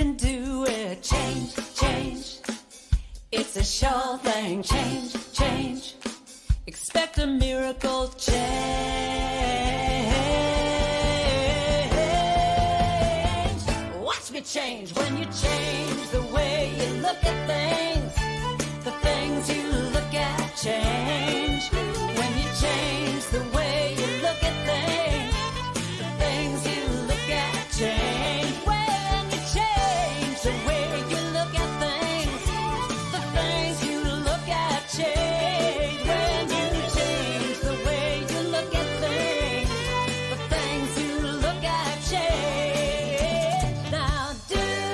can do it. Change, change. It's a sure thing. Change, change. Expect a miracle change. Watch me change when you change the way you look at things. The things you look at change. When you change the way you look at things, the things you look at change. When you change the way you look at things, the things you look at change. When you change the way you look at things, the things you look at change. Now do change.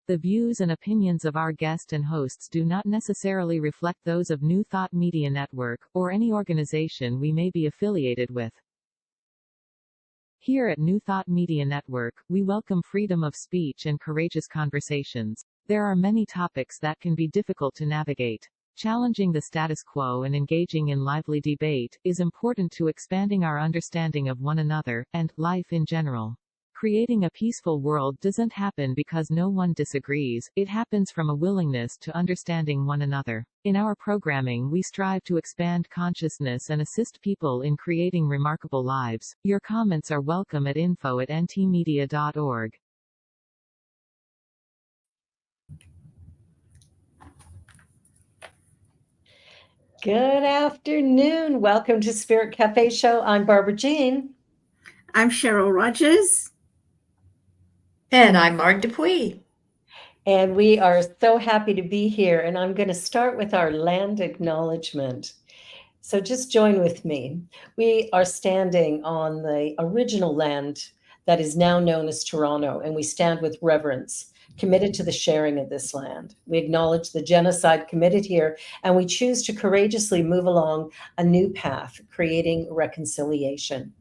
The views and opinions of our guest and hosts do not necessarily reflect those of New Thought Media Network, or any organization we may be affiliated with. Here at New Thought Media Network, we welcome freedom of speech and courageous conversations. There are many topics that can be difficult to navigate. Challenging the status quo and engaging in lively debate is important to expanding our understanding of one another, and life in general. Creating a peaceful world doesn't happen because no one disagrees, it happens from a willingness to understanding one another. In our programming, we strive to expand consciousness and assist people in creating remarkable lives. Your comments are welcome at info@ntmedia.org. Good afternoon. Welcome to Spirit Cafe Show. I'm Barbara Jean. I'm Cheryl Rogers. And I'm Marg Dupuis. And we are so happy to be here. And I'm going to start with our land acknowledgement. So just join with me. We are standing on the original land that is now known as Toronto, and we stand with reverence, committed to the sharing of this land. We acknowledge the genocide committed here, and we choose to courageously move along a new path, creating reconciliation.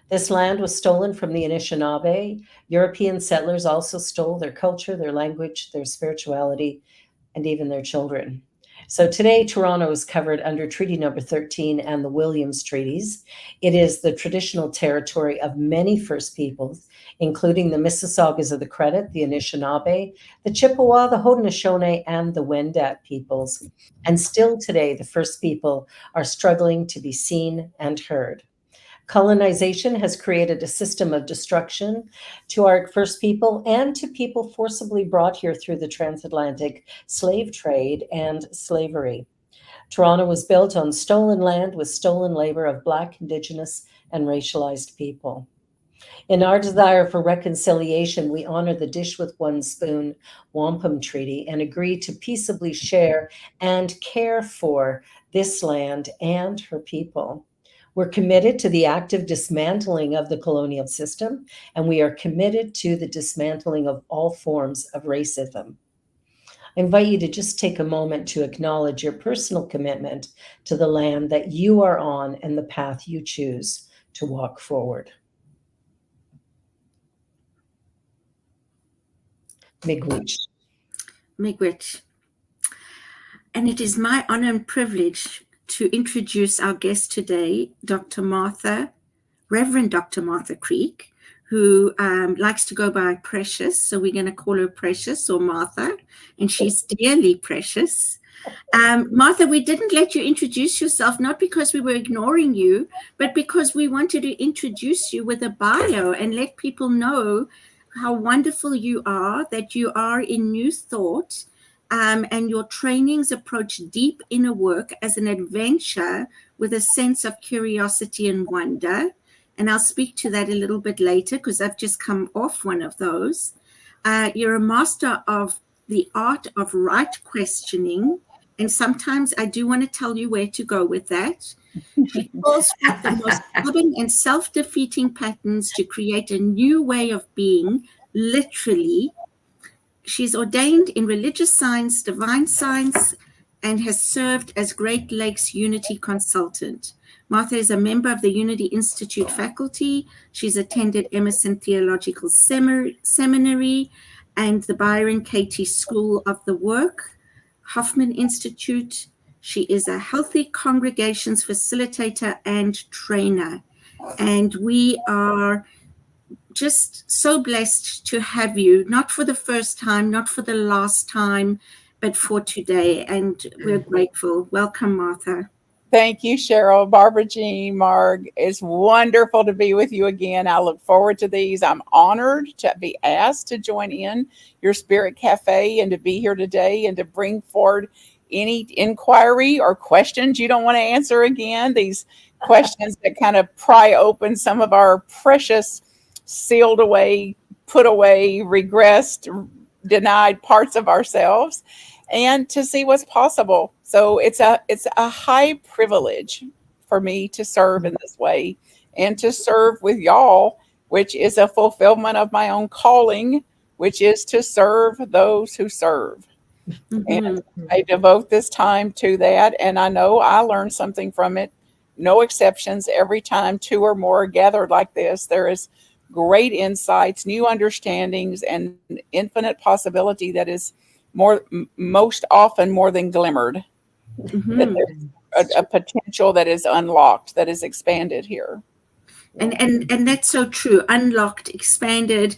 This land was stolen from the Anishinaabe. European settlers also stole their culture, their language, their spirituality, and even their children. So today, Toronto is covered under Treaty Number 13 and the Williams Treaties. It is the traditional territory of many First Peoples, including the Mississaugas of the Credit, the Anishinaabe, the Chippewa, the Haudenosaunee, and the Wendat peoples. And still today, the First People are struggling to be seen and heard. Colonization has created a system of destruction to our First People and to people forcibly brought here through the transatlantic slave trade and slavery. Toronto was built on stolen land with stolen labor of Black, Indigenous, and racialized people. In our desire for reconciliation, we honor the Dish with One Spoon Wampum Treaty and agree to peaceably share and care for this land and her people. We're committed to the active dismantling of the colonial system, and we are committed to the dismantling of all forms of racism. I invite you to just take a moment to acknowledge your personal commitment to the land that you are on and the path you choose to walk forward. Miigwech. Miigwech. And it is my honor and privilege to introduce our guest today, Reverend Dr. Martha Creek, who likes to go by Precious. So we're going to call her Precious or Martha, and she's dearly precious. Martha, we didn't let you introduce yourself, not because we were ignoring you, but because we wanted to introduce you with a bio and let people know how wonderful you are, that you are in New Thought, and your trainings approach deep inner work as an adventure with a sense of curiosity and wonder. And I'll speak to that a little bit later because I've just come off one of those. You're a master of the art of right questioning. And sometimes I do want to tell you where to go with that. She calls forth the most stubborn and self-defeating patterns to create a new way of being, literally. She's ordained in religious science, divine science, and has served as Great Lakes Unity Consultant. Martha is a member of the Unity Institute faculty. She's attended Emerson Theological Seminary and the Byron Katie School of the Work. Hoffman Institute. She is a healthy congregations facilitator and trainer. And we are just so blessed to have you, not for the first time, not for the last time, but for today. And we're grateful. Welcome, Martha. Thank you, Cheryl, Barbara Jean, Marg. It's wonderful to be with you again. I look forward to these. I'm honored to be asked to join in your Spirit Cafe and to be here today and to bring forward any inquiry or questions you don't want to answer again. These questions that kind of pry open some of our precious, sealed away, put away, regressed, denied parts of ourselves, and to see what's possible. So it's a high privilege for me to serve in this way and to serve with y'all, which is a fulfillment of my own calling, which is to serve those who serve. And I devote this time to that, and I know I learned something from it. No exceptions. Every time two or more are gathered like this, there is great insights, new understandings, and infinite possibility that is most often more than glimmered. That there's a potential that is unlocked, that is expanded here. And that's so true. Unlocked, expanded,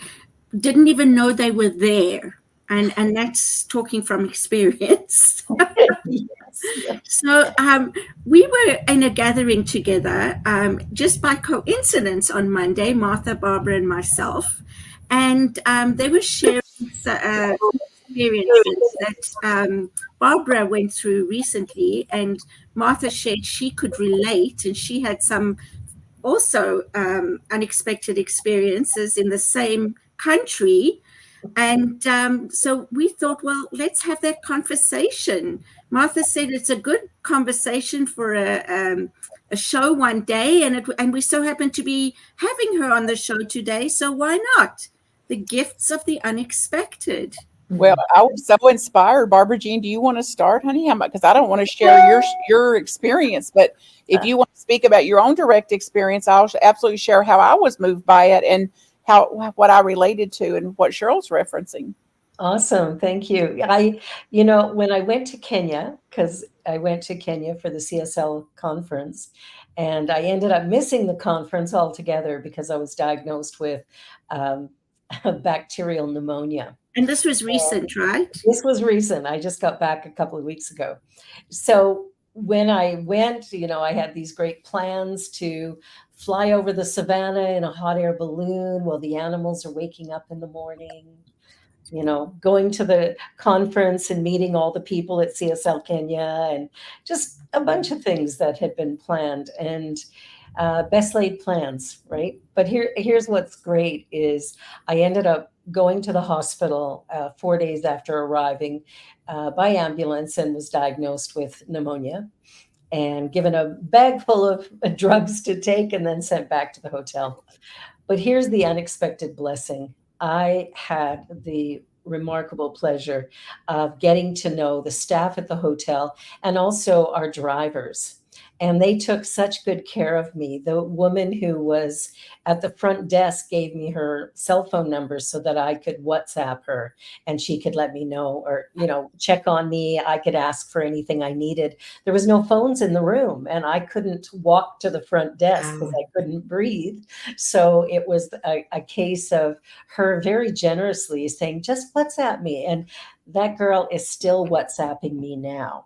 didn't even know they were there. And that's talking from experience. So we were in a gathering together just by coincidence on Monday, Martha, Barbara, and myself. And they were sharing experiences that Barbara went through recently. And Martha shared she could relate, and she had some also unexpected experiences in the same country. And so we thought, well, let's have that conversation. Martha said it's a good conversation for a show one day, and we so happen to be having her on the show today. So why not? The gifts of the unexpected. Well, I was so inspired. Barbara Jean, do you want to start, honey? Because I don't want to share your experience, but if you want to speak about your own direct experience, I'll absolutely share how I was moved by it and what I related to and what Cheryl's referencing. Awesome. Thank you. When I went to Kenya, because I went to Kenya for the CSL conference, and I ended up missing the conference altogether because I was diagnosed with bacterial pneumonia. And this was recent, right? This was recent. I just got back a couple of weeks ago. So when I went, I had these great plans to fly over the savannah in a hot air balloon while the animals are waking up in the morning, going to the conference and meeting all the people at CSL Kenya, and just a bunch of things that had been planned, and best laid plans, right? But here's what's great is I ended up going to the hospital 4 days after arriving by ambulance, and was diagnosed with pneumonia and given a bag full of drugs to take and then sent back to the hotel. But here's the unexpected blessing. I had the remarkable pleasure of getting to know the staff at the hotel and also our drivers. And they took such good care of me. The woman who was at the front desk gave me her cell phone number so that I could WhatsApp her and she could let me know, or, check on me. I could ask for anything I needed. There was no phones in the room, and I couldn't walk to the front desk because I couldn't breathe. So it was a case of her very generously saying, just WhatsApp me. And that girl is still WhatsApping me now,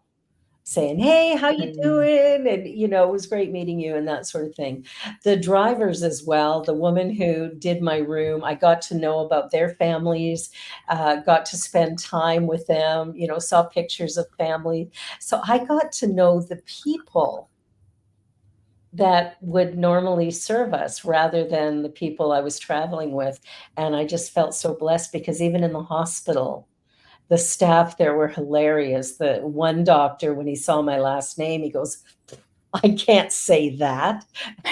saying, hey, how you doing? And, it was great meeting you, and that sort of thing. The drivers as well, the woman who did my room, I got to know about their families, got to spend time with them, saw pictures of family. So I got to know the people that would normally serve us rather than the people I was traveling with. And I just felt so blessed because even in the hospital, the staff there were hilarious. The one doctor, when he saw my last name, he goes, I can't say that.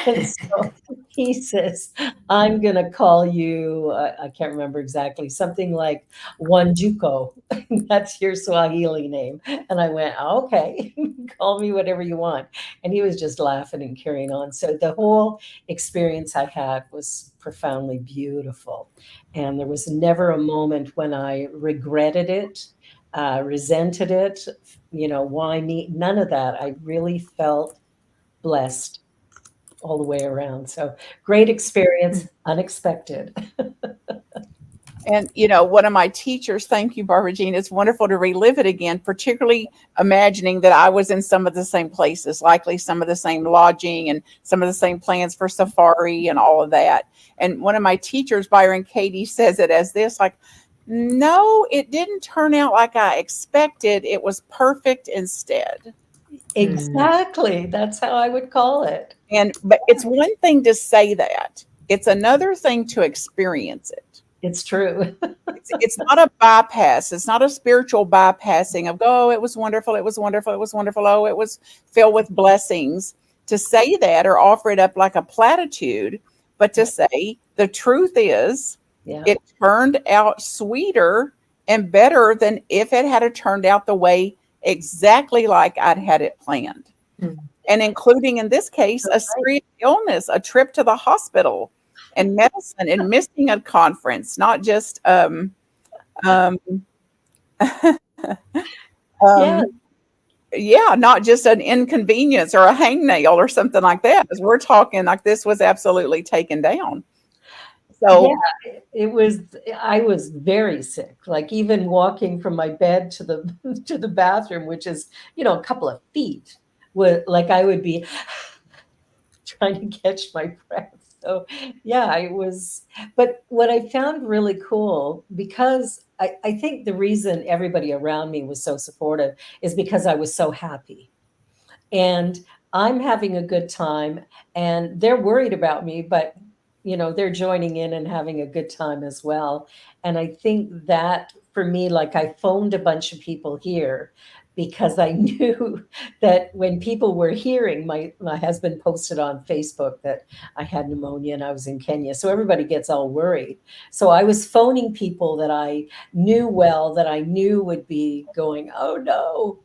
And so he says, I'm going to call you, I can't remember exactly, something like Wanjuko. That's your Swahili name. And I went, okay, call me whatever you want. And he was just laughing and carrying on. So the whole experience I had was profoundly beautiful. And there was never a moment when I regretted it. resented it. Why me? None of that. I really felt blessed all the way around. So great experience, unexpected. And, one of my teachers, thank you, Barbara Jean, it's wonderful to relive it again, particularly imagining that I was in some of the same places, likely some of the same lodging and some of the same plans for safari and all of that. And one of my teachers, Byron Katie, says it as this, like, no, it didn't turn out like I expected. It was perfect instead. Exactly. That's how I would call it. But it's one thing to say that. It's another thing to experience it. It's true. It's not a bypass. It's not a spiritual bypassing of, oh, it was wonderful. It was wonderful. It was wonderful. Oh, it was filled with blessings. To say that or offer it up like a platitude, but to say the truth is, it turned out sweeter and better than if it had turned out the way exactly like I'd had it planned. And including in this case, a serious illness, a trip to the hospital, and medicine, and missing a conference, not just not just an inconvenience or a hangnail or something like that. Because we're talking like this was absolutely taken down. So I was very sick. Like even walking from my bed to the bathroom, which is a couple of feet, I would be trying to catch my breath. So it was, but what I found really cool, because I think the reason everybody around me was so supportive is because I was so happy. And I'm having a good time and they're worried about me, but they're joining in and having a good time as well. And I think that for me, like I phoned a bunch of people here because I knew that when people were hearing, my husband posted on Facebook that I had pneumonia and I was in Kenya. So everybody gets all worried. So I was phoning people that I knew well, that I knew would be going, oh no,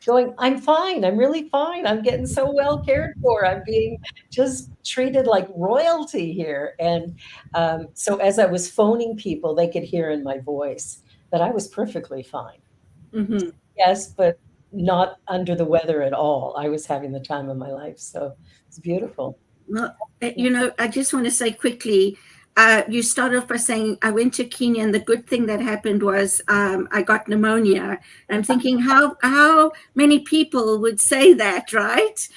going, I'm fine. I'm really fine. I'm getting so well cared for. I'm being just treated like royalty here. And so as I was phoning people, they could hear in my voice that I was perfectly fine. Mm-hmm. Yes, but not under the weather at all. I was having the time of my life. So it's beautiful. Well, I just want to say quickly, you started off by saying I went to Kenya and the good thing that happened was I got pneumonia. I'm thinking how many people would say that, right?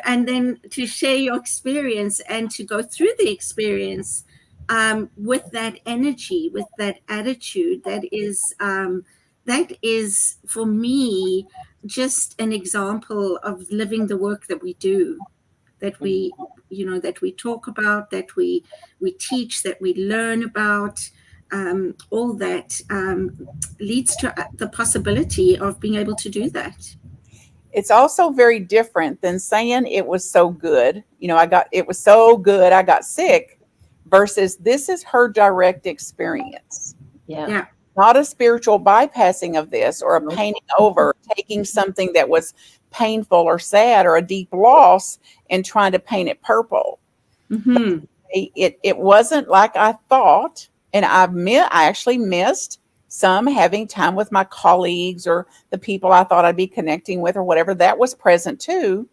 And then to share your experience and to go through the experience with that energy, with that attitude, that is for me just an example of living the work that we do, that we talk about, that we teach, that we learn about. All that leads to the possibility of being able to do that. It's also very different than saying it was so good. It was so good, I got sick, versus this is her direct experience. Yeah. Not a spiritual bypassing of this or a painting over, taking something that was painful or sad or a deep loss and trying to paint it purple. Mm-hmm. It wasn't like I thought. And I actually missed some having time with my colleagues or the people I thought I'd be connecting with or whatever. That was present too.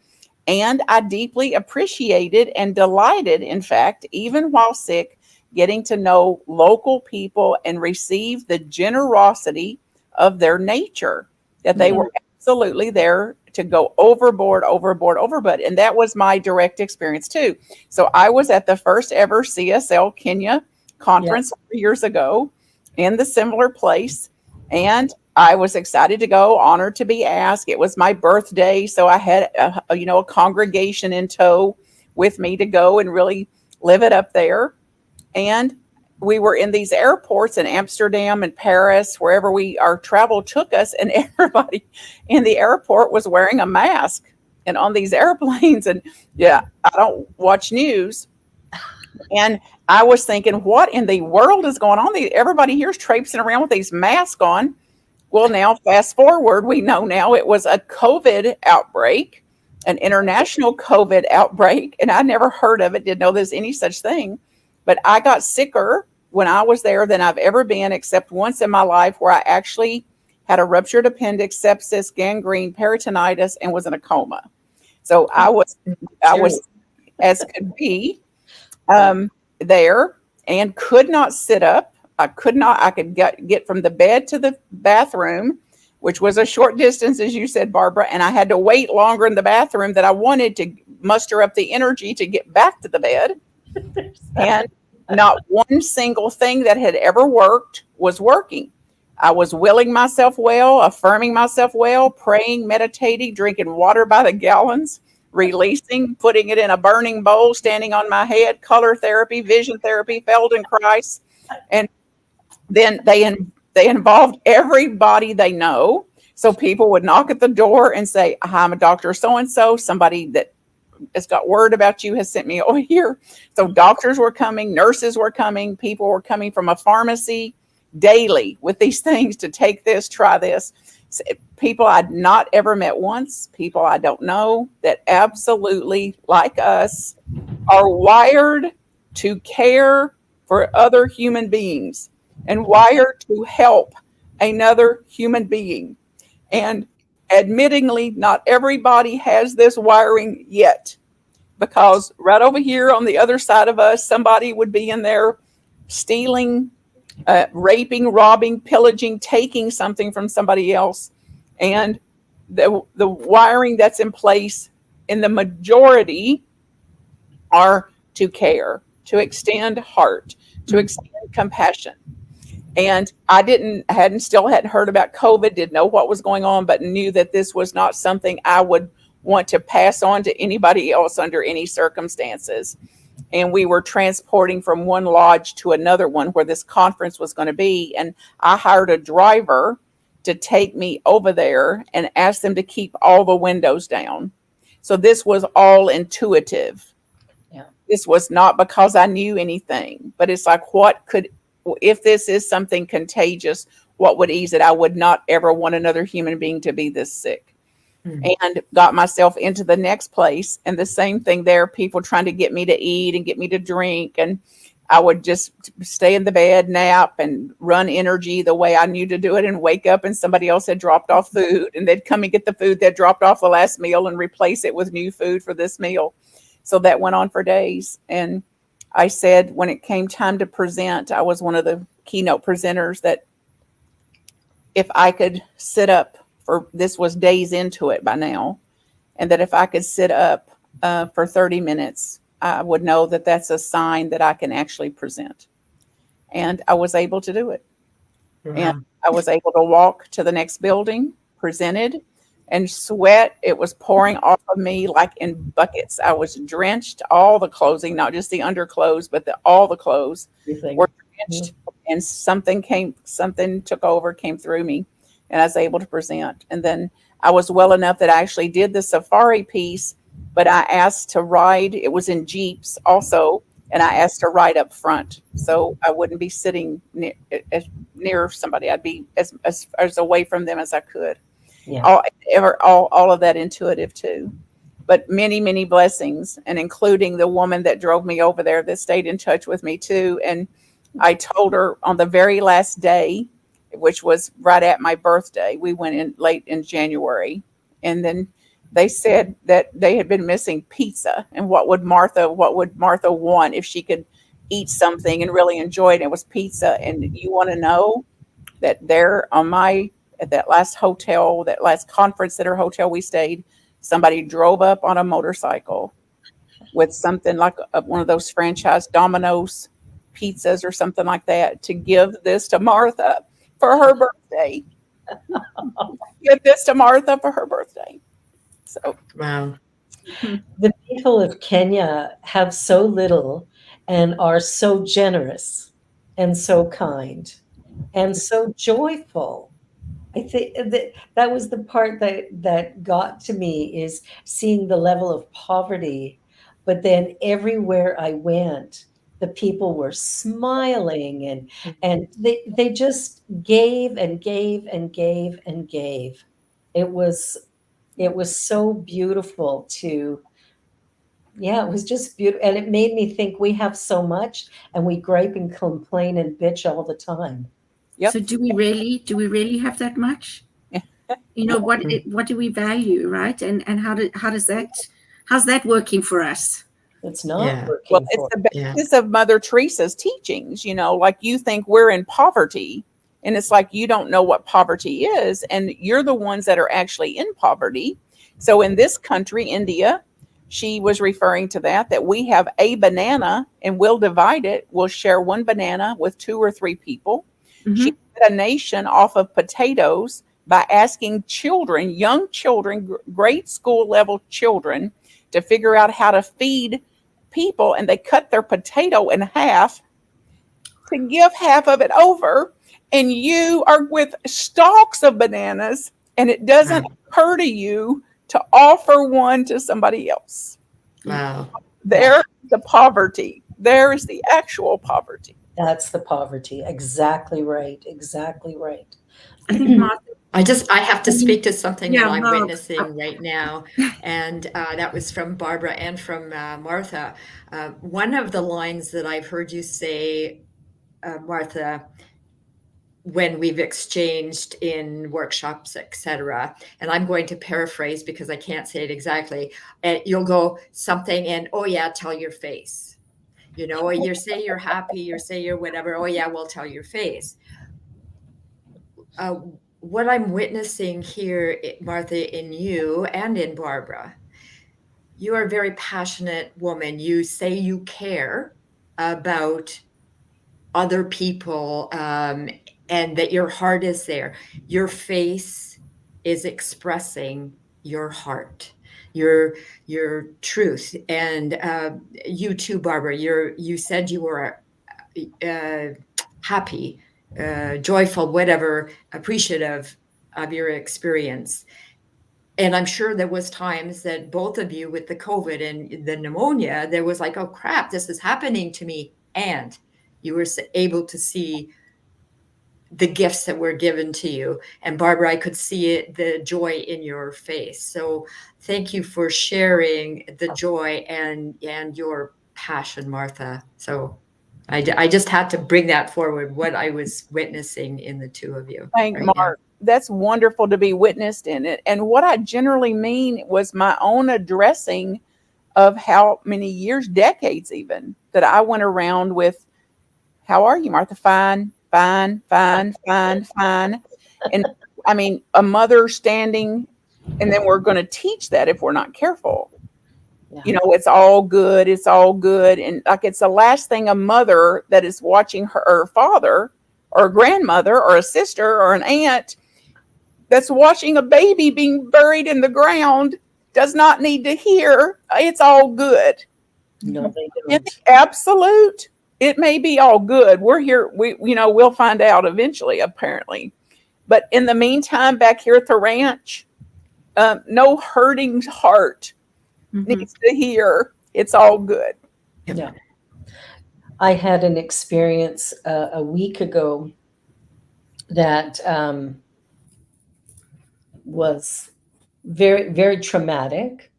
And I deeply appreciated and delighted, in fact, even while sick, getting to know local people and receive the generosity of their nature, that they were absolutely there to go overboard. And that was my direct experience too. So I was at the first ever CSL Kenya conference 4 years ago in the similar place. And I was excited to go, honored to be asked. It was my birthday. So I had a congregation in tow with me to go and really live it up there. And we were in these airports in Amsterdam and Paris, wherever our travel took us, and everybody in the airport was wearing a mask and on these airplanes. And I don't watch news. And I was thinking, what in the world is going on? Everybody here's traipsing around with these masks on. Well, now fast forward, we know now it was a COVID outbreak, an international COVID outbreak. And I never heard of it, didn't know there's any such thing. But I got sicker when I was there than I've ever been, except once in my life where I actually had a ruptured appendix, sepsis, gangrene, peritonitis, and was in a coma. So I was as could be there, and could not sit up. I could get from the bed to the bathroom, which was a short distance, as you said, Barbara, and I had to wait longer in the bathroom than I wanted to muster up the energy to get back to the bed. And not one single thing that had ever worked was working. I was willing myself well, affirming myself well, praying, meditating, drinking water by the gallons, releasing, putting it in a burning bowl, standing on my head, color therapy, vision therapy, Feldenkrais. And then they involved everybody they know. So people would knock at the door and say, "Hi, I'm a doctor so-and-so. Somebody that has got word about you has sent me over here." So doctors were coming, nurses were coming, people were coming from a pharmacy daily with these things to take this, try this. People I'd not ever met once, people I don't know, that absolutely, like us, are wired to care for other human beings and wired to help another human being. And admittingly, not everybody has this wiring yet, because right over here on the other side of us, somebody would be in there stealing, raping, robbing, pillaging, taking something from somebody else. And the wiring that's in place in the majority are to care, to extend heart, to extend compassion. And I hadn't heard about COVID, didn't know what was going on, but knew that this was not something I would want to pass on to anybody else under any circumstances. And we were transporting from one lodge to another one where this conference was going to be. And I hired a driver to take me over there and ask them to keep all the windows down. So this was all intuitive. Yeah. This was not because I knew anything, but it's like, if this is something contagious, what would ease it? I would not ever want another human being to be this sick. And got myself into the next place. And the same thing there, people trying to get me to eat and get me to drink. And I would just stay in the bed, nap, and run energy the way I knew to do it, and wake up and somebody else had dropped off food, and they'd come and get the food that dropped off the last meal and replace it with new food for this meal. So that went on for days. And I said, when it came time to present, I was one of the keynote presenters, that if I could sit up, this was days into it by now, and that if I could sit up for 30 minutes, I would know that that's a sign that I can actually present. And I was able to do it. And I was able to walk to the next building, presented, and sweat. It was pouring off of me like in buckets. I was drenched, all the clothing, not just the underclothes, but all the clothes were drenched. And something took over, came through me, and I was able to present. And then I was well enough that I actually did the safari piece, but I asked to ride. It was in Jeeps also, and I asked to ride up front, so I wouldn't be sitting near somebody. I'd be as away from them as I could. Yeah. All of that intuitive too. But many, many blessings, and including the woman that drove me over there that stayed in touch with me too. And I told her on the very last day, which was right at my birthday, we went in late in January, and then they said that they had been missing pizza, and what would Martha want if she could eat something and really enjoy it? And it was pizza. And you want to know that there at that last hotel, that last conference center hotel we stayed, somebody drove up on a motorcycle with something like one of those franchise Domino's pizzas or something like that, to give this to Martha for her birthday. Give this to Martha for her birthday. So Wow. The people of Kenya have so little and are so generous and so kind and so joyful. I think that was the part that got to me, is seeing the level of poverty. But then everywhere I went, the people were smiling, and they just gave and gave and gave and gave. It was so beautiful to, yeah, it was just beautiful. And it made me think, we have so much and we gripe and complain and bitch all the time. Yep. So do we really have that much? You know, what do we value, right? And how's that working for us? It's not Yeah. Well, working it's for. the Yeah. basis of Mother Teresa's teachings, like you think we're in poverty, and it's like you don't know what poverty is, and you're the ones that are actually in poverty. So in this country, India, she was referring to that we have a banana and we'll divide it. We'll share one banana with 2 or 3 people. She led a nation off of potatoes by asking children, young children, grade school level children, to figure out how to feed people, and they cut their potato in half to give half of it over, and you are with stalks of bananas, and it doesn't occur to you to offer one to somebody else. Wow. There's the poverty. There is the actual poverty. That's the poverty. Exactly right. Exactly right. I think Martha, I have to speak to something that yeah, I'm Mark. witnessing right now, and that was from Barbara and from Martha. One of the lines that I've heard you say, Martha, when we've exchanged in workshops, etc., and I'm going to paraphrase because I can't say it exactly. And you'll go something, and oh yeah, tell your face. Or you say you're happy, you say you're whatever. Oh yeah, well, tell your face. What I'm witnessing here, Martha, in you and in Barbara, you are a very passionate woman. You say you care about other people, and that your heart is there. Your face is expressing your heart, your truth. And you too, Barbara, you said you were happy, joyful, whatever, appreciative of your experience. And I'm sure there was times that both of you, with the COVID and the pneumonia, there was like, oh crap, this is happening to me. And you were able to see the gifts that were given to you. And Barbara, I could see it, the joy in your face. So thank you for sharing the joy and your passion, Martha. So I just had to bring that forward, what I was witnessing in the two of you Thank right now. Mark. That's wonderful to be witnessed in it. And what I generally mean was my own addressing of how many years, decades even, that I went around with, how are you, Martha? Fine, fine, fine, fine, fine. And I mean, a mother standing, and then we're going to teach that if we're not careful. Yeah. It's all good. It's all good. And like, it's the last thing a mother that is watching her father or a grandmother or a sister or an aunt that's watching a baby being buried in the ground does not need to hear. It's all good. No, they In don't. the absolute, it may be all good. We're here. We'll find out eventually, apparently. But in the meantime, back here at the ranch, no hurting heart needs to hear it's all good. Yeah. I had an experience a week ago that was very, very traumatic.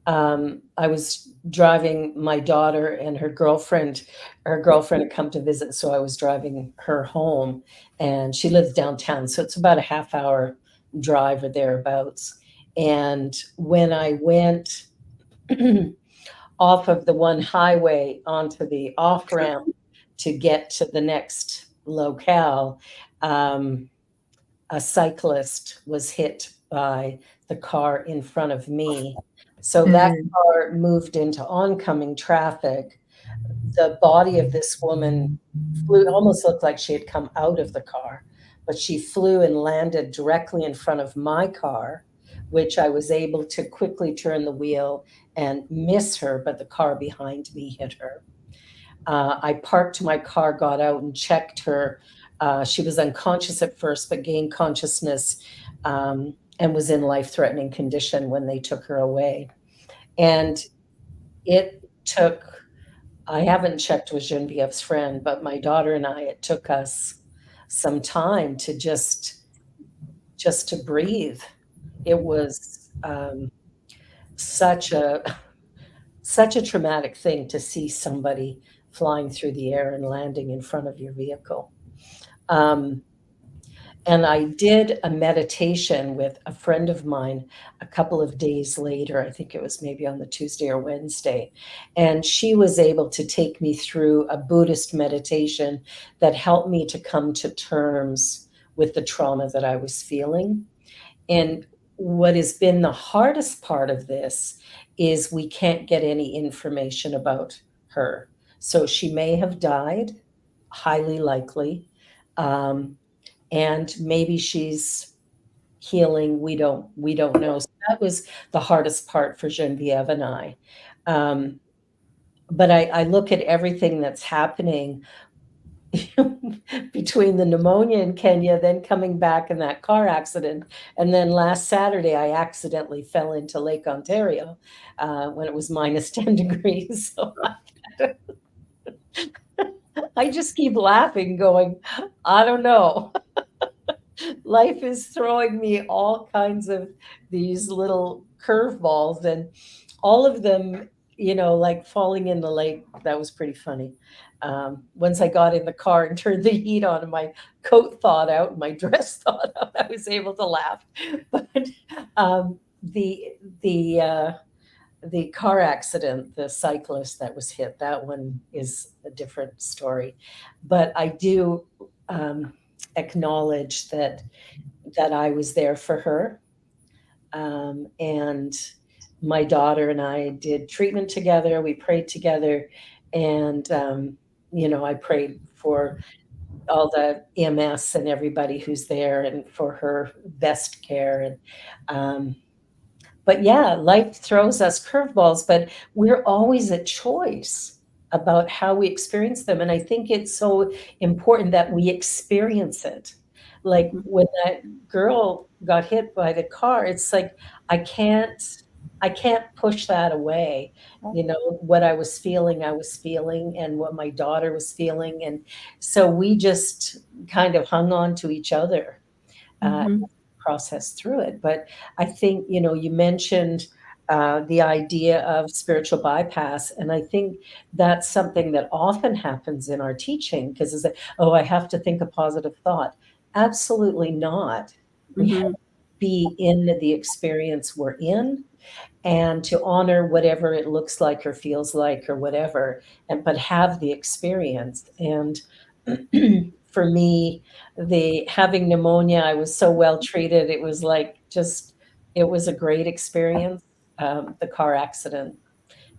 I was driving my daughter and her girlfriend. Her girlfriend had come to visit, so I was driving her home, and she lives downtown, so it's about a half-hour drive or thereabouts. And when I went off of the one highway onto the off ramp to get to the next locale, a cyclist was hit by the car in front of me. So that car moved into oncoming traffic. The body of this woman flew, almost looked like she had come out of the car, but she flew and landed directly in front of my car, which I was able to quickly turn the wheel and miss her, but the car behind me hit her. I parked my car, got out and checked her. She was unconscious at first, but gained consciousness and was in life-threatening condition when they took her away. And it took, I haven't checked with Genevieve's friend, but my daughter and I, it took us some time to just to breathe. It was such a traumatic thing to see somebody flying through the air and landing in front of your vehicle. And I did a meditation with a friend of mine a couple of days later. I think it was maybe on the Tuesday or Wednesday. And she was able to take me through a Buddhist meditation that helped me to come to terms with the trauma that I was feeling. And what has been the hardest part of this is we can't get any information about her. So she may have died, highly likely. And maybe she's healing. We don't know. So that was the hardest part for Genevieve and I. But I look at everything that's happening between the pneumonia in Kenya, then coming back in that car accident, and then last Saturday I accidentally fell into Lake Ontario when it was minus 10 degrees. So I just keep laughing, going, I don't know. Life is throwing me all kinds of these little curveballs, and all of them, like falling in the lake. That was pretty funny. Once I got in the car and turned the heat on and my coat thawed out and my dress thawed out, I was able to laugh. But the car accident, the cyclist that was hit, that one is a different story. But I do acknowledge that I was there for her. And my daughter and I did treatment together. We prayed together. And, I prayed for all the EMS and everybody who's there and for her best care. And, but yeah, life throws us curveballs, but we're always a choice about how we experience them. And I think it's so important that we experience it. Like when that girl got hit by the car, it's like I can't push that away. What I was feeling, and what my daughter was feeling. And so we just kind of hung on to each other, process through it. But I think, you mentioned the idea of spiritual bypass. And I think that's something that often happens in our teaching, because it's like, oh, I have to think a positive thought. Absolutely not. We have to be in the experience we're in and to honor whatever it looks like or feels like or whatever, but have the experience. And for me, having pneumonia, I was so well treated. It was like it was a great experience. The car accident,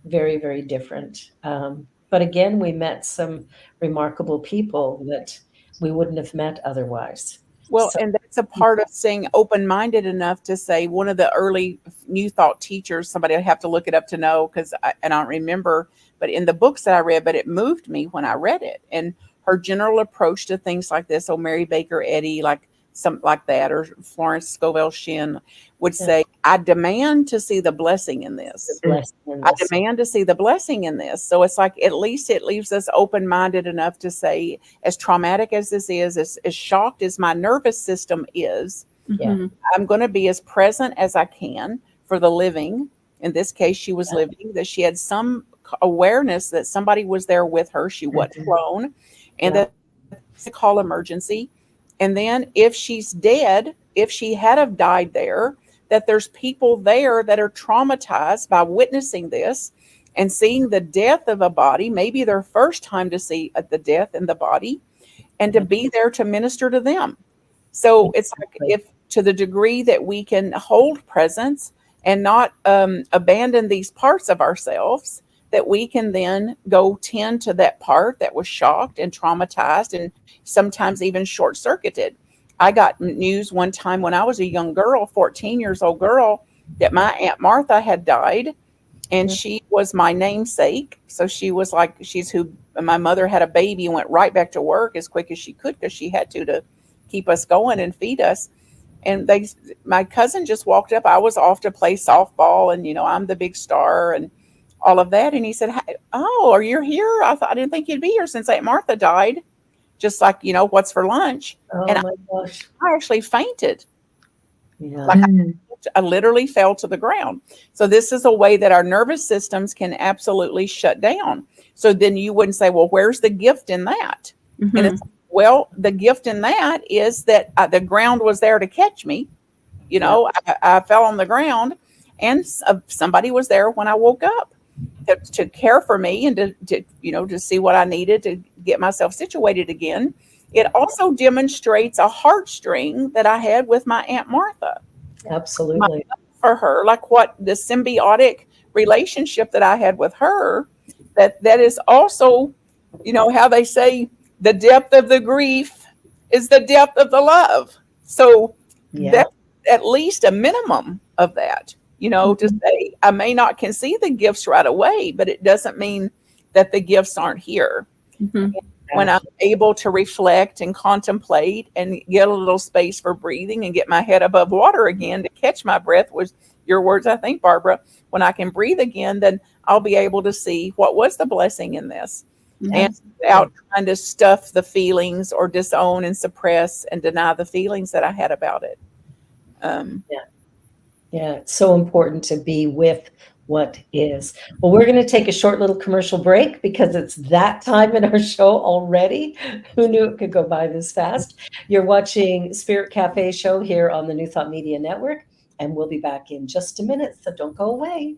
very, very different. But again, we met some remarkable people that we wouldn't have met otherwise. Well, and that's a part of staying open-minded enough to say, one of the early New Thought teachers, somebody I have to look it up to know, because I don't remember, but in the books that I read, but it moved me when I read it. And her general approach to things like this, Mary Baker Eddy, like something like that, or Florence Scovel Shinn would say, I demand to see the blessing in this. I demand to see the blessing in this. So it's like, at least it leaves us open-minded enough to say, as traumatic as this is, as shocked as my nervous system is, I'm going to be as present as I can for the living. In this case, she was living, that she had some awareness that somebody was there with her. She wasn't alone, and that it's a call emergency. And then if she's dead, if she had have died there, that there's people there that are traumatized by witnessing this and seeing the death of a body, maybe their first time to see the death in the body, and to be there to minister to them. So it's like, if to the degree that we can hold presence and not abandon these parts of ourselves, that we can then go tend to that part that was shocked and traumatized and sometimes even short-circuited. I got news one time when I was a young girl, 14 years old girl, that my Aunt Martha had died, and she was my namesake. So she was like, she's who my mother had a baby and went right back to work as quick as she could, because she had to keep us going and feed us. And my cousin just walked up. I was off to play softball, and I'm the big star and all of that. And he said, oh, are you here? I didn't think you'd be here since Aunt Martha died. Just like, what's for lunch? Oh, and my gosh. I actually fainted. Yeah. Like I literally fell to the ground. So this is a way that our nervous systems can absolutely shut down. So then you wouldn't say, well, where's the gift in that? And it's Well, the gift in that is that the ground was there to catch me. You know, I fell on the ground, and somebody was there when I woke up to care for me and to see what I needed to get myself situated again. It also demonstrates a heartstring that I had with my Aunt Martha. Absolutely. For her, like what the symbiotic relationship that I had with her, that is also, how they say the depth of the grief is the depth of the love. So that's at least a minimum of that, to say I may not can see the gifts right away, but it doesn't mean that the gifts aren't here. Mhm. When I'm able to reflect and contemplate and get a little space for breathing and get my head above water again to catch my breath, was your words, I think, Barbara. When I can breathe again, then I'll be able to see what was the blessing in this. And without trying to stuff the feelings or disown and suppress and deny the feelings that I had about it. Yeah, it's so important to be with what is. Well, we're going to take a short little commercial break because it's that time in our show already. Who knew it could go by this fast? You're watching Spirit Cafe show here on the New Thought Media Network, and we'll be back in just a minute, so don't go away.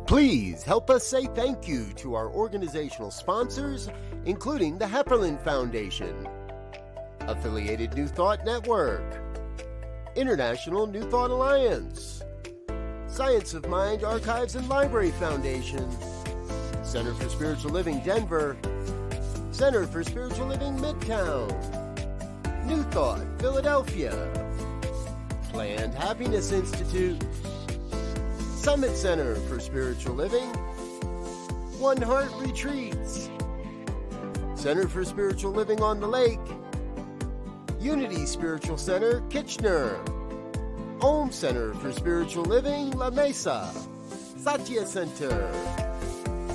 Please help us say thank you to our organizational sponsors, including the Hepperlin Foundation, Affiliated New Thought Network, International New Thought Alliance, Science of Mind Archives and Library Foundation, Center for Spiritual Living Denver, Center for Spiritual Living Midtown, New Thought Philadelphia, Planned Happiness Institute, Summit Center for Spiritual Living, One Heart Retreats, Center for Spiritual Living on the Lake, Unity Spiritual Center, Kitchener, Om Center for Spiritual Living, La Mesa, Satya Center,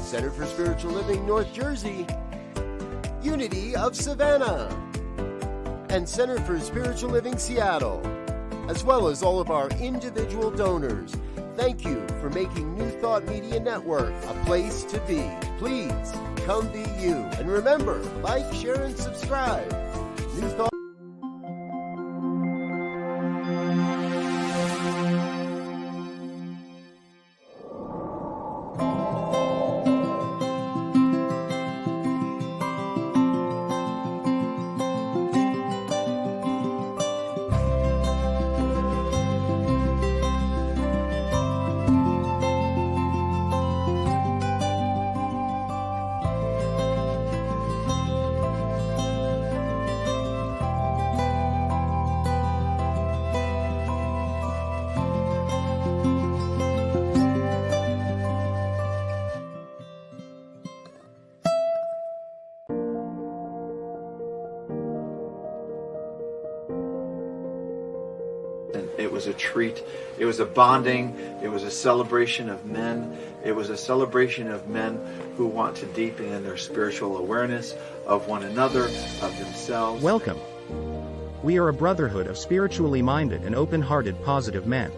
Center for Spiritual Living, North Jersey, Unity of Savannah, and Center for Spiritual Living, Seattle, as well as all of our individual donors. Thank you for making New Thought Media Network a place to be. Please come be you. And remember, like, share, and subscribe. New Thought. It was a treat. It was a bonding. It was a celebration of men. It was a celebration of men who want to deepen in their spiritual awareness of one another, of themselves. Welcome. We are a brotherhood of spiritually minded and open-hearted positive men.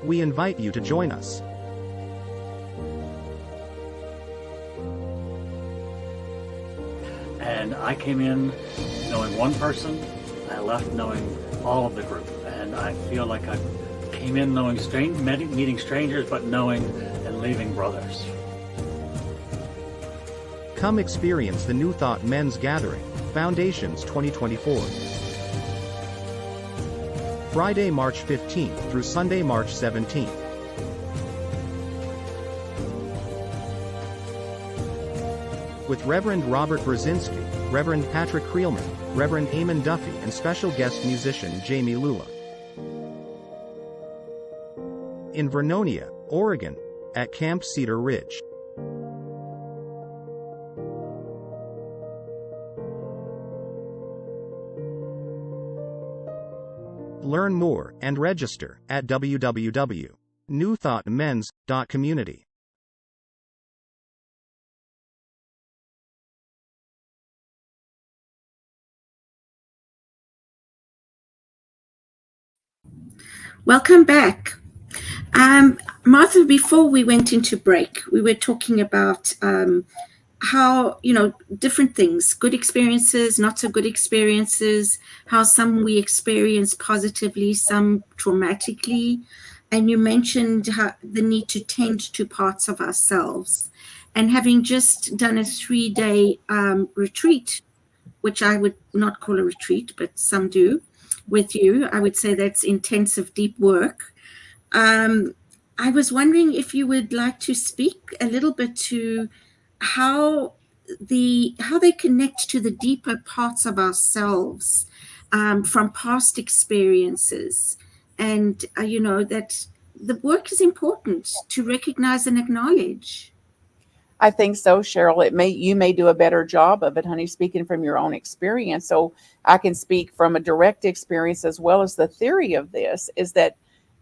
We invite you to join us. And I came in knowing one person, I left knowing all of the group. And I feel like I came in knowing meeting strangers, but knowing and leaving brothers. Come experience the New Thought Men's Gathering, Foundations 2024. Friday, March 15th through Sunday, March 17th. With Reverend Robert Brzezinski, Reverend Patrick Creelman, Reverend Eamon Duffy, and special guest musician Jamie Lula. In Vernonia, Oregon, at Camp Cedar Ridge. Learn more and register at www.newthoughtmens.community. Welcome back. Martha, before we went into break, we were talking about how, you know, different things, good experiences, not so good experiences, how some we experience positively, some traumatically. And you mentioned how, the need to tend to parts of ourselves. And having just done a 3-day retreat, which I would not call a retreat, but some do, with you, I would say that's intensive, deep work. Um, I was wondering if you would like to speak a little bit to how how they connect to the deeper parts of ourselves, from past experiences, and you know, that the work is important to recognize and acknowledge. I think so, Cheryl. You may do a better job of it, honey, speaking from your own experience. So I can speak from a direct experience as well as the theory of this is that,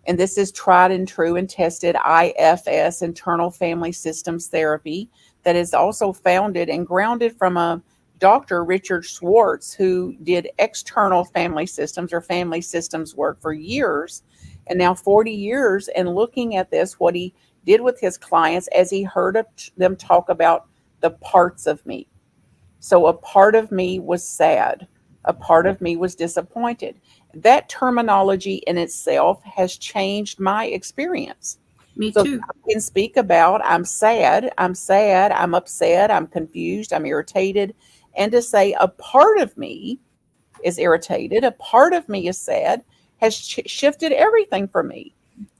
and this is tried and true and tested IFS, internal family systems therapy, that is also founded and grounded from a Dr. Richard Schwartz, who did external family systems or family systems work for years, and now 40 years, and looking at this, what he did with his clients as he heard them talk about the parts of me. So a part of me was sad. A part of me was disappointed. That terminology in itself has changed my experience. Me So too. I can speak about I'm sad, I'm upset, I'm confused, I'm irritated. And to say a part of me is irritated, a part of me is sad, has shifted everything for me.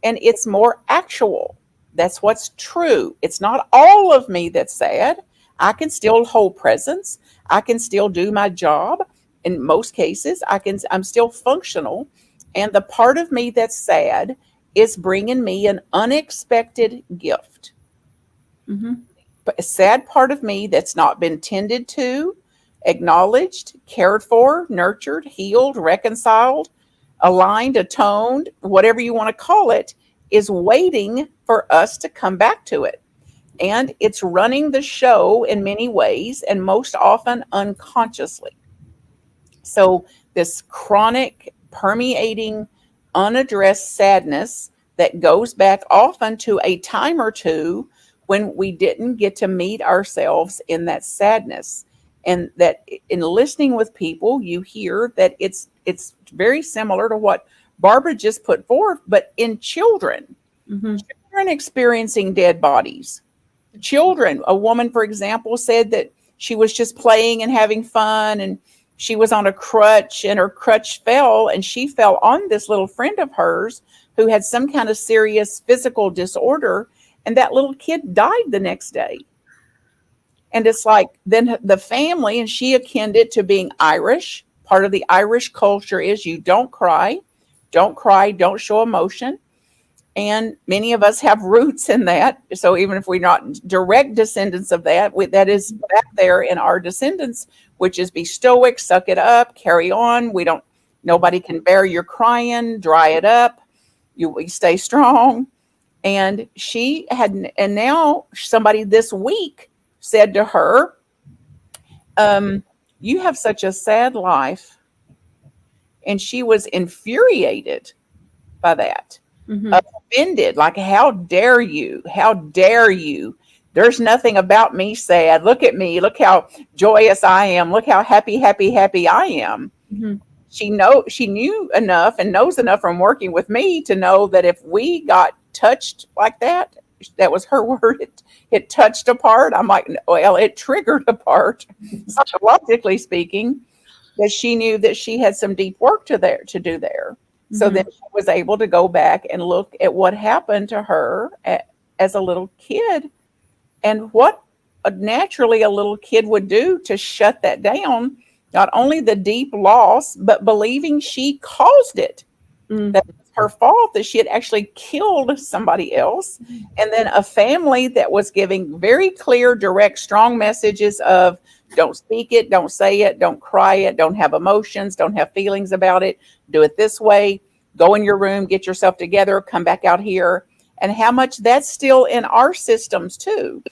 And it's more actual. That's what's true. It's not all of me that's sad. I can still hold presence. I can still do my job. In most cases, I'm still functional. And the part of me that's sad is bringing me an unexpected gift. Mm-hmm. But a sad part of me that's not been tended to, acknowledged, cared for, nurtured, healed, reconciled, aligned, atoned, whatever you want to call it, is waiting for us to come back to it. And it's running the show in many ways, and most often unconsciously. So, this chronic, permeating, unaddressed sadness that goes back often to a time or two when we didn't get to meet ourselves in that sadness. And that in listening with people, you hear that it's very similar to what Barbara just put forth, but in children, Mm-hmm. children experiencing dead bodies. Children, a woman, for example, said that she was just playing and having fun, and she was on a crutch and her crutch fell, and she fell on this little friend of hers who had some kind of serious physical disorder, and that little kid died the next day. And it's like, then the family, and she akined it to being Irish. Part of the Irish culture is you don't cry, don't show emotion. And many of us have roots in that. So even if we're not direct descendants of that, that is back there in our descendants, which is be stoic, suck it up, carry on. Nobody can bear your crying, dry it up. We stay strong. And and now somebody this week said to her, you have such a sad life. And she was infuriated by that. Mm-hmm. Offended, like, how dare you? How dare you? There's nothing about me sad. Look at me. Look how joyous I am. Look how happy I am. Mm-hmm. She knew enough and knows enough from working with me to know that if we got touched like that, that was her word, it touched a part. I'm like, well, it triggered a part, psychologically speaking, that she knew that she had some deep work to do there. So then she was able to go back and look at what happened to her as a little kid, and what naturally a little kid would do to shut that down. Not only the deep loss, but believing she caused it. That it was her fault, that she had actually killed somebody else. And then a family that was giving very clear, direct, strong messages of don't speak it, don't say it, don't cry it, don't have emotions, don't have feelings about it, do it this way, go in your room, get yourself together, come back out here. And how much that's still in our systems too.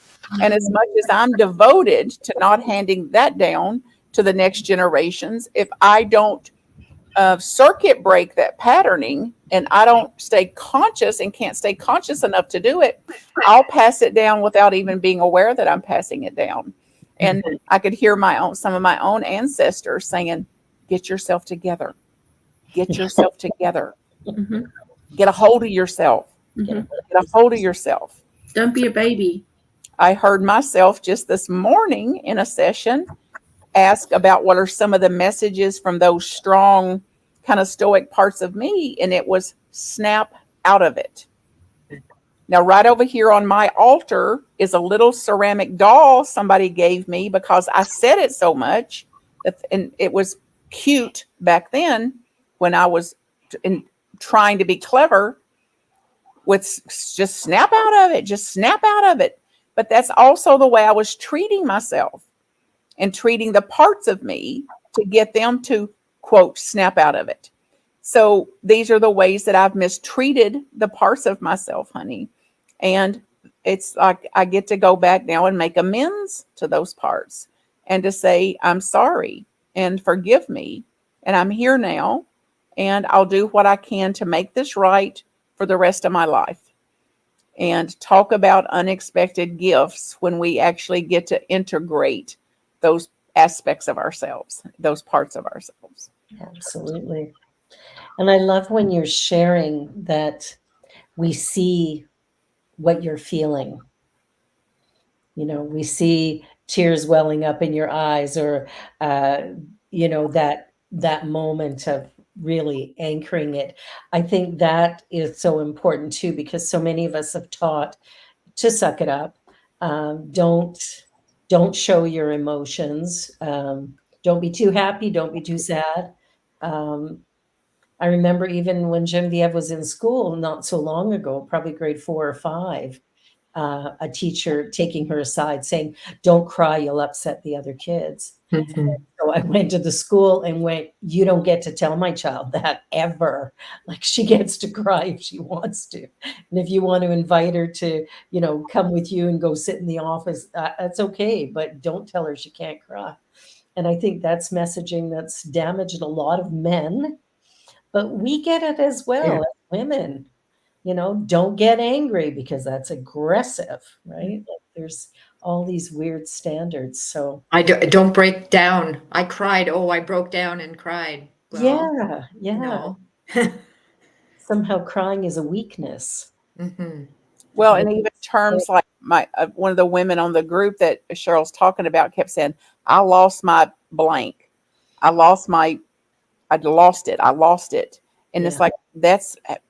And as much as I'm devoted to not handing that down to the next generations, if I don't circuit break that patterning, and I don't stay conscious and can't stay conscious enough to do it, I'll pass it down without even being aware that I'm passing it down. And I could hear some of my own ancestors saying, get yourself together. Get yourself together. Mhm. Get a hold of yourself. Mhm. Get a hold of yourself. Don't be a baby. I heard myself just this morning in a session ask about what are some of the messages from those strong, kind of stoic parts of me, and it was snap out of it. Now, right over here on my altar is a little ceramic doll somebody gave me because I said it so much, and it was cute back then when I was trying to be clever with just snap out of it, just snap out of it. But that's also the way I was treating myself and treating the parts of me to get them to, quote, snap out of it. So these are the ways that I've mistreated the parts of myself, honey. And it's like I get to go back now and make amends to those parts and to say, I'm sorry and forgive me. And I'm here now and I'll do what I can to make this right for the rest of my life. And talk about unexpected gifts when we actually get to integrate those aspects of ourselves, those parts of ourselves. Absolutely. And I love when you're sharing that we see what you're feeling. You know, we see tears welling up in your eyes, or you know, that moment of really anchoring it. I think that is so important too, because so many of us have taught to suck it up. Don't show your emotions. Don't be too happy. Don't be too sad. Um, I remember even when Genevieve was in school not so long ago, probably grade 4 or 5, a teacher taking her aside saying, "Don't cry, you'll upset the other kids." So I went to the school and went, "You don't get to tell my child that ever. Like, she gets to cry if she wants to. And if you want to invite her to, you know, come with you and go sit in the office, that's okay, but don't tell her she can't cry." And I think that's messaging that's damaged a lot of men, but we get it as well as women. You know, don't get angry because that's aggressive, right? Like, there's all these weird standards. So Don't break down. I cried. Oh, I broke down and cried. Well, yeah, no. somehow crying is a weakness. Hmm. Well, and even terms like one of the women on the group that Cheryl's talking about kept saying, I lost my blank. I lost it. I lost it. And it's Yeah. like,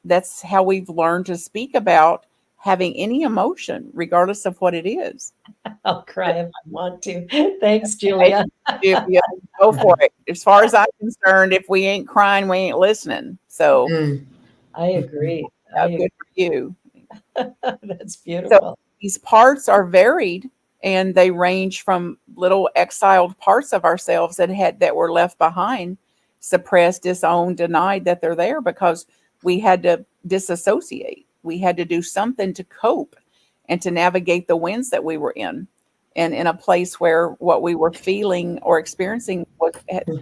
that's how we've learned to speak about having any emotion, regardless of what it is. I'll cry if I want to. Thanks, Julia. Yeah, go for it. As far as I'm concerned, if we ain't crying, we ain't listening. So I agree. good for you. That's So beautiful. these parts are varied and they range from little exiled parts of ourselves that were left behind, suppressed, disowned, denied that they're there because we had to disassociate. We had to do something to cope and to navigate the winds that we were in. And in a place where what we were feeling or experiencing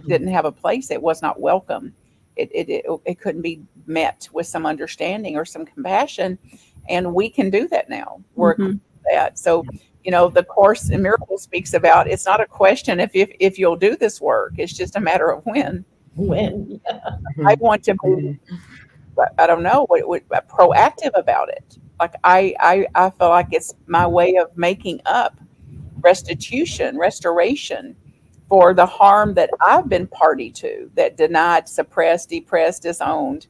didn't have a place, it was not welcome. It couldn't be met with some understanding or some compassion. And we can do that now. We're equipped for that. So, you know, the Course in Miracles speaks about it's not a question if you'll do this work. It's just a matter of when. When? I want to be, I don't know, proactive about it. Like I feel like it's my way of making up restoration for the harm that I've been party to, that denied, suppressed, depressed, disowned,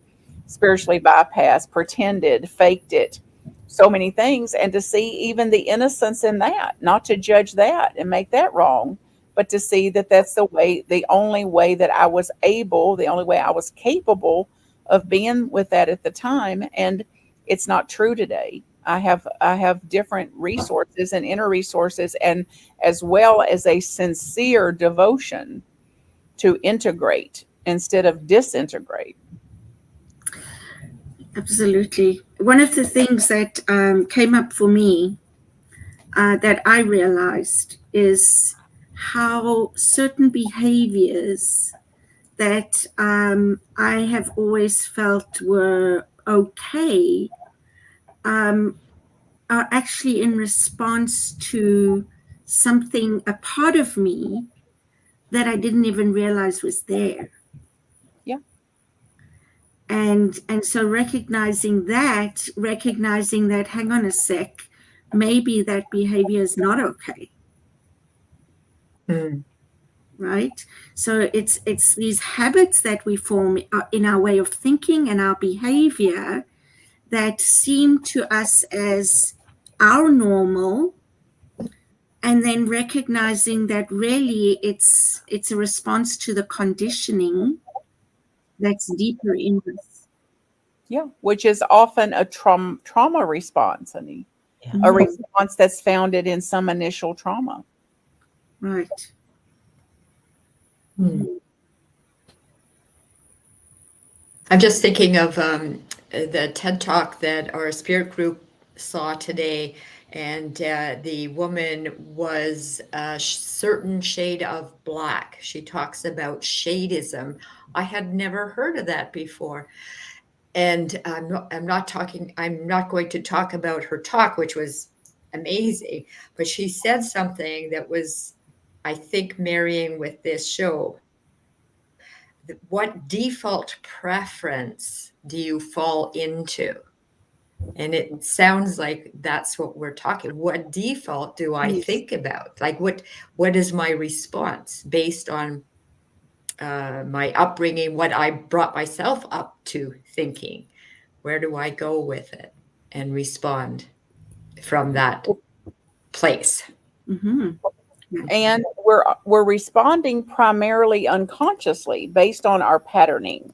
spiritually bypassed, pretended, faked it, so many things, and to see even the innocence in that, not to judge that and make that wrong, but to see that that's the only way that I was able, the only way I was capable of being with that at the time. And it's not true today. I have different resources and inner resources, and as well as a sincere devotion to integrate instead of disintegrate. Absolutely. One of the things that came up for me that I realized is how certain behaviors that I have always felt were okay are actually in response to something, a part of me that I didn't even realize was there. Yeah. And so recognizing that, hang on a sec, maybe that behavior is not okay. Mm. Right? So it's these habits that we form in our way of thinking and our behavior that seem to us as our normal, and then recognizing that really it's a response to the conditioning that's deeper in us. Yeah, which is often a trauma response, Annie. Yeah. A response that's founded in some initial trauma. Right. Mm. I'm just thinking of the TED Talk that our spirit group saw today, and the woman was a certain shade of black. She talks about shadeism. I had never heard of that before. And I'm not going to talk about her talk, which was amazing, but she said something that was, I think, marrying with this show. What default preference do you fall into? And it sounds like that's what we're talking. What default do I Yes. think about? Like what is my response based on my upbringing, what I brought myself up to thinking? Where do I go with it and respond from that place? Mm-hmm. And we're responding primarily unconsciously based on our patterning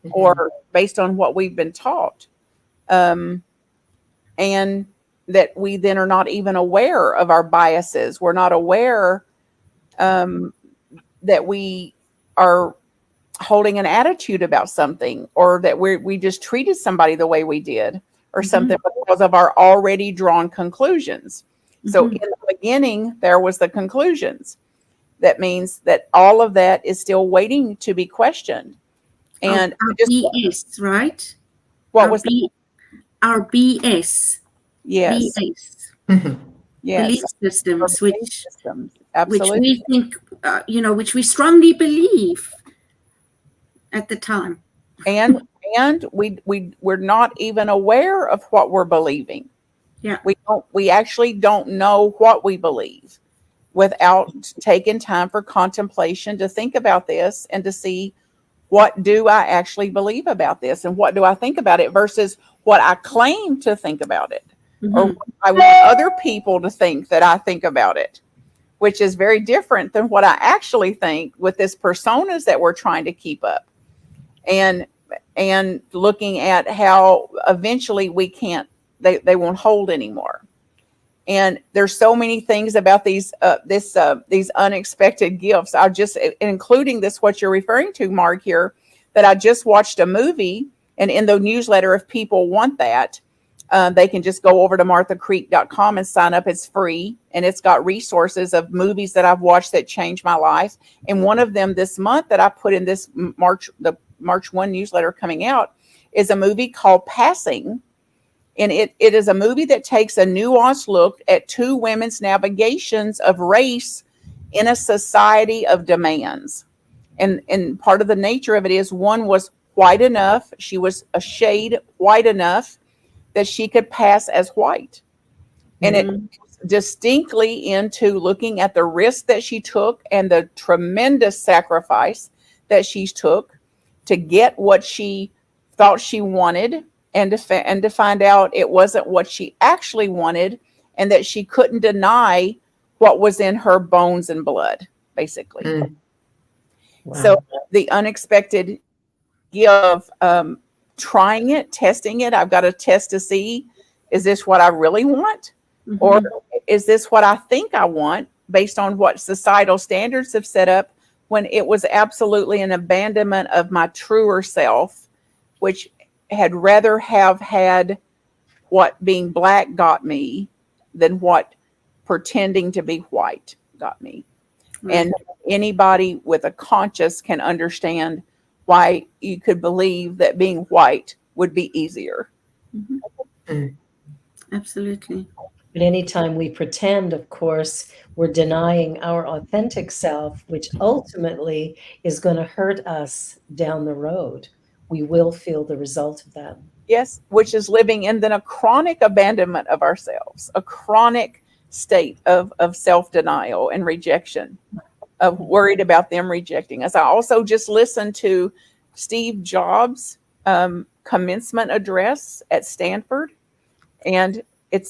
Mhm. or based on what we've been taught. And that we then are not even aware of our biases. We're not aware that we are holding an attitude about something, or that we just treated somebody the way we did, or something because of our already drawn conclusions. So in the beginning, there was the conclusions. That means that all of that is still waiting to be questioned. And our just BS, right? what our was the, our BS. yes, BS. Mhm. yes, Belief systems, which absolutely. we think, which we strongly believe at the time. And we're not even aware of what we're believing. Yeah. We actually don't know what we believe without taking time for contemplation to think about this and to see, what do I actually believe about this, and what do I think about it versus what I claim to think about it, or what I want other people to think that I think about it, which is very different than what I actually think with this personas that we're trying to keep up. And looking at how eventually we can't, they won't hold anymore. And there's so many things about these unexpected gifts. I just, including this, what you're referring to, Mark, here, that I just watched a movie, and in the newsletter, if people want that, they can just go over to marthacreek.com and sign up. It's free, and it's got resources of movies that I've watched that changed my life. And one of them this month that I put in this the March 1 newsletter coming out is a movie called Passing. And it is a movie that takes a nuanced look at two women's navigations of race in a society of demands. And part of the nature of it is, one was white enough, she was a shade white enough that she could pass as white. And it distinctly into looking at the risk that she took and the tremendous sacrifice that she took to get what she thought she wanted, and to find out it wasn't what she actually wanted, and that she couldn't deny what was in her bones and blood, basically. Wow. So the unexpected gift of trying it, testing it. I've got to test to see, is this what I really want? Or is this what I think I want based on what societal standards have set up, when it was absolutely an abandonment of my truer self, which had rather have had what being black got me than what pretending to be white got me. And anybody with a conscience can understand why you could believe that being white would be easier. Absolutely. But anytime we pretend, of course, we're denying our authentic self, which ultimately is going to hurt us down the road. We will feel the result of that. Yes, which is living in then a chronic abandonment of ourselves, a chronic state of self-denial and rejection, of worried about them rejecting us. I also just listened to Steve Jobs' commencement address at Stanford, and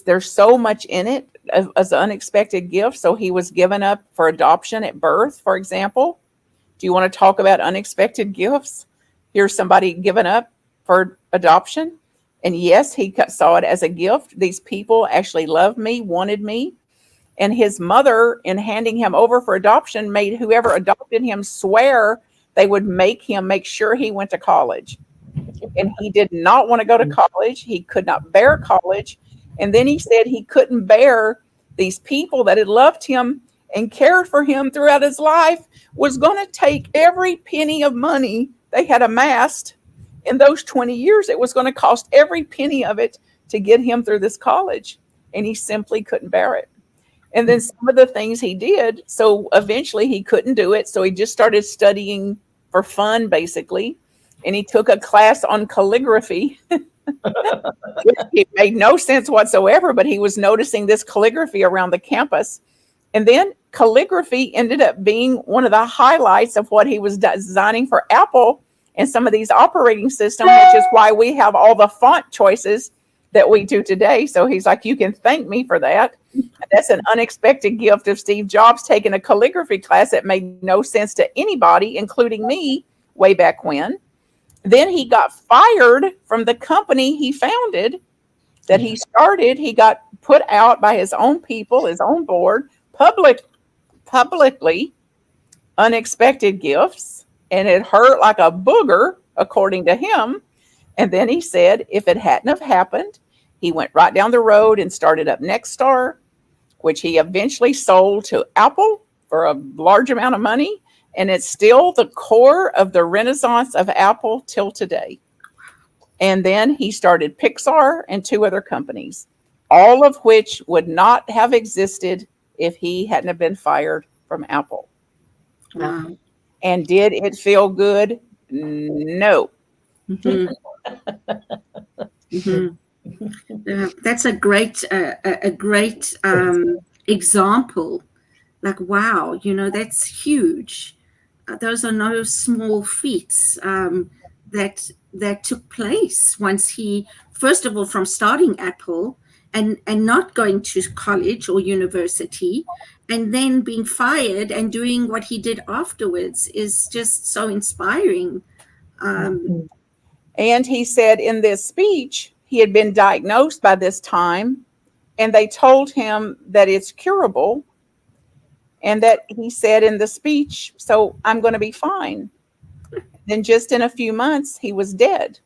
there's so much in it as an unexpected gift. So he was given up for adoption at birth, for example. Do you want to talk about unexpected gifts? Here's somebody given up for adoption. And yes, he saw it as a gift. These people actually loved me, wanted me. And his mother, in handing him over for adoption, made whoever adopted him swear they would make sure he went to college. And he did not want to go to college. He could not bear college. And then he said he couldn't bear these people that had loved him and cared for him throughout his life was going to take every penny of money they had amassed in those 20 years. It was going to cost every penny of it to get him through this college. And he simply couldn't bear it. And then some of the things he did, so eventually he couldn't do it. So he just started studying for fun, basically. And he took a class on calligraphy. It made no sense whatsoever, but he was noticing this calligraphy around the campus. And then calligraphy ended up being one of the highlights of what he was designing for Apple and some of these operating systems, which is why we have all the font choices that we do today. So he's like, you can thank me for that. That's an unexpected gift of Steve Jobs taking a calligraphy class that made no sense to anybody, including me, way back when. Then he got fired from the company he founded that he started. He got put out by his own people, his own board, publicly, unexpected gifts. And it hurt like a booger, according to him. And then he said, if it hadn't have happened, he went right down the road and started up Nexstar, which he eventually sold to Apple for a large amount of money. And it's still the core of the renaissance of Apple till today. And then he started Pixar and 2 other companies, all of which would not have existed if he hadn't have been fired from Apple. Wow. And did it feel good? No. Mm-hmm. Mm-hmm. That's a great example. Like, wow, that's huge. Those are no small feats that took place once he, first of all, from starting Apple and not going to college or university, and then being fired and doing what he did afterwards is just so inspiring. And he said in this speech, he had been diagnosed by this time, and they told him that it's curable. And that he said in the speech, so I'm going to be fine. Then just in a few months, he was dead.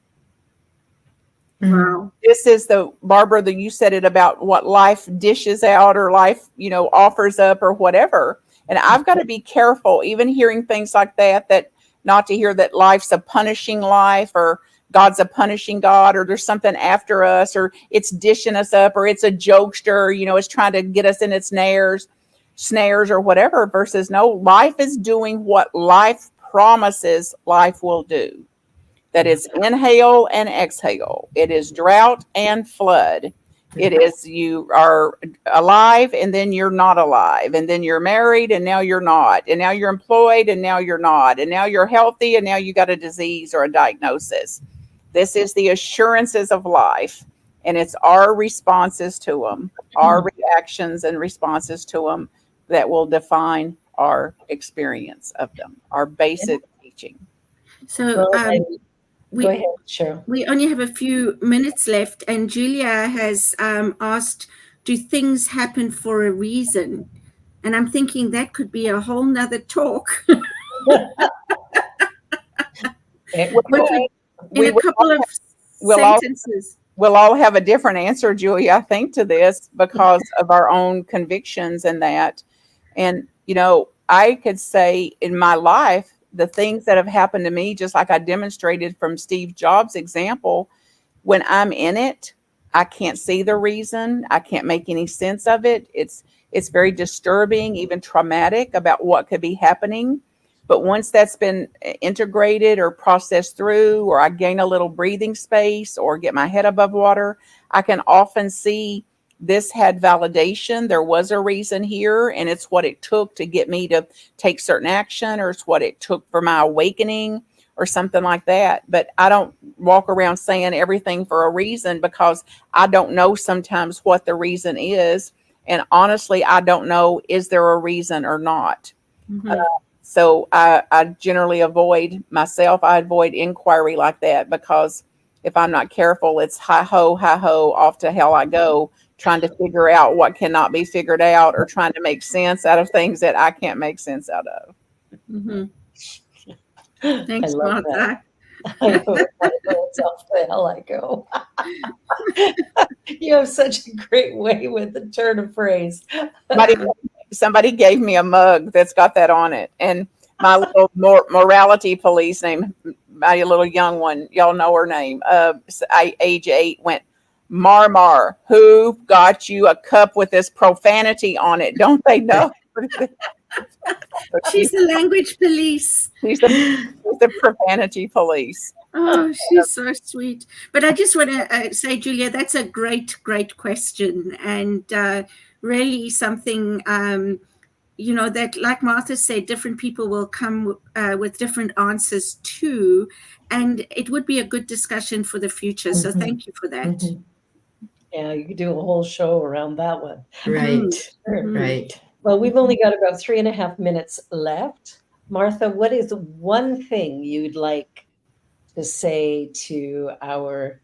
Wow. This is Barbara, that you said it about what life dishes out or life, offers up or whatever. And I've got to be careful, even hearing things like that not to hear that life's a punishing life or God's a punishing God or there's something after us or it's dishing us up or it's a jokester, it's trying to get us in its snares or whatever, versus no, life is doing what life promises life will do. That it's inhale and exhale. It is drought and flood. It is you are alive and then you're not alive. And then you're married and now you're not. And now you're employed and now you're not. And now you're healthy and now you got a disease or a diagnosis. This is the assurances of life. And it's our responses to them, our reactions and responses to them that will define our experience of them, our basic teaching. So go ahead, Cheryl. We only have a few minutes left, and Julia has asked, do things happen for a reason? And I'm thinking that could be a whole nother talk. In a couple of sentences. We'll all have a different answer, Julia, I think, to this because of our own convictions and that. And, I could say in my life, the things that have happened to me, just like I demonstrated from Steve Jobs' example, when I'm in it, I can't see the reason. I can't make any sense of it. It's very disturbing, even traumatic about what could be happening. But once that's been integrated or processed through, or I gain a little breathing space or get my head above water, I can often see this had validation. There was a reason here, and it's what it took to get me to take certain action, or it's what it took for my awakening or something like that. But I don't walk around saying everything for a reason, because I don't know sometimes what the reason is. And honestly, I don't know, is there a reason or not? Mhm. So I generally avoid inquiry like that, because if I'm not careful, it's hi ho, off to hell I go, trying to figure out what cannot be figured out, or trying to make sense out of things that I can't make sense out of. Mhm. I Thanks, love that. Martha. I hope it's off the hell I go. You have such a great way with the turn of phrase. Somebody gave me a mug that's got that on it, and my little morality police named my little young one, y'all know her name, age 8, went, Mar, who got you a cup with this profanity on it? Don't they know? She's the language police. She's the profanity police. Oh, she's so sweet. But I just want to say, Julia, that's a great, great question. And really something, that, like Martha said, different people will come with different answers too. And it would be a good discussion for the future. So thank you for that. Mhm. Yeah, you could do a whole show around that one. Right. Sure. Right. Well, we've only got about 3.5 minutes left. Martha, what is one thing you'd like to say to our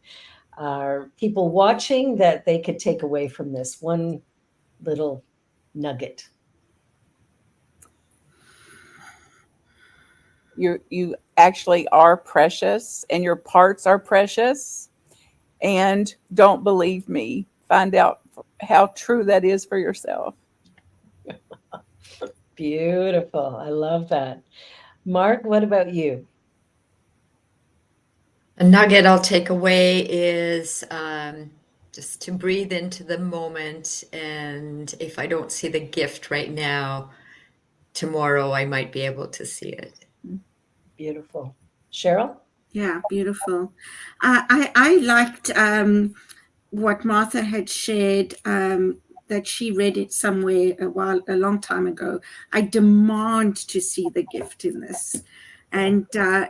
people watching that they could take away from this? One little nugget. You actually are precious, and your parts are precious. And don't believe me. Find out how true that is for yourself. Beautiful. I love that. Mark, what about you? A nugget I'll take away is just to breathe into the moment. And if I don't see the gift right now, tomorrow I might be able to see it. Beautiful. Cheryl? Yeah, beautiful. I liked what Martha had shared, that she read it somewhere a long time ago. I demand to see the gift in this. And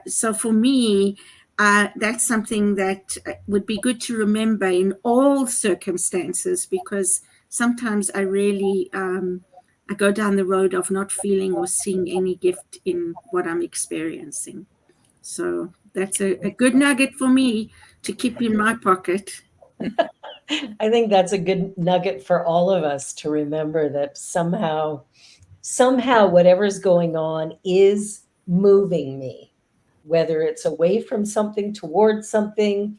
so for me, that's something that would be good to remember in all circumstances, because sometimes I really I go down the road of not feeling or seeing any gift in what I'm experiencing. So that's a good nugget for me to keep in my pocket. I think that's a good nugget for all of us to remember, that somehow whatever's going on is moving me, whether it's away from something towards something,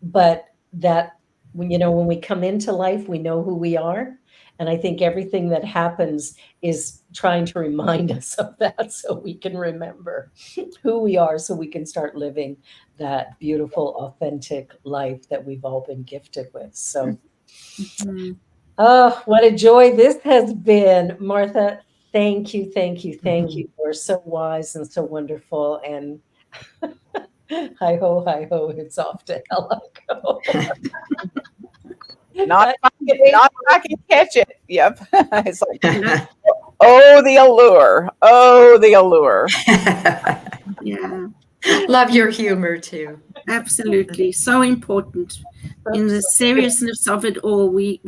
but that when we come into life, we know who we are. And I think everything that happens is trying to remind us of that, so we can remember who we are, so we can start living that beautiful, authentic life that we've all been gifted with. So, oh, what a joy this has been. Martha, thank you, thank you, thank you. You're so wise and so wonderful. And hi ho, it's off to hell I go. Not if I can catch it. Yep. It's like, oh, the allure. Oh, the allure. Yeah. Love your humor too. Absolutely. So important. In the seriousness of it all, we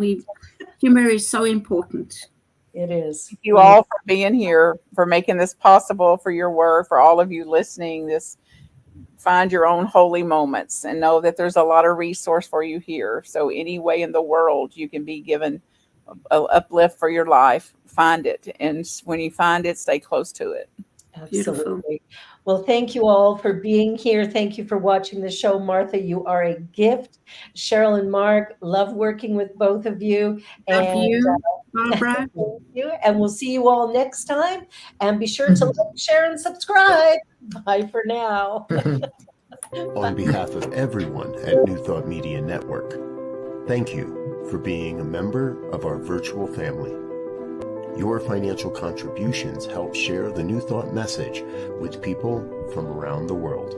humor is so important. It is. Thank you all for being here, for making this possible, for your work, for all of you listening. Find your own holy moments, and know that there's a lot of resource for you here. So any way in the world you can be given an uplift for your life, find it. And when you find it, stay close to it. Absolutely. Beautiful. Well, thank you all for being here. Thank you for watching the show. Martha, you are a gift. Cheryl and Mark, love working with both of you. Love you, Barbara. Thank you. And we'll see you all next time. And be sure to like, share, and subscribe. Bye for now. On behalf of everyone at New Thought Media Network, Thank you for being a member of our virtual family. Your financial contributions help share the New Thought message with people from around the world.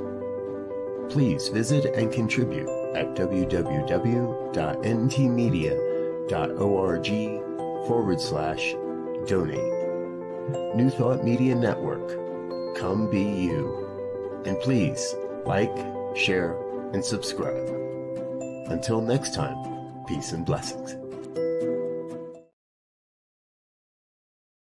Please visit and contribute at www.ntmedia.org/donate. New Thought Media Network. Come be you. And please like, share, and subscribe. Until next time, peace and blessings.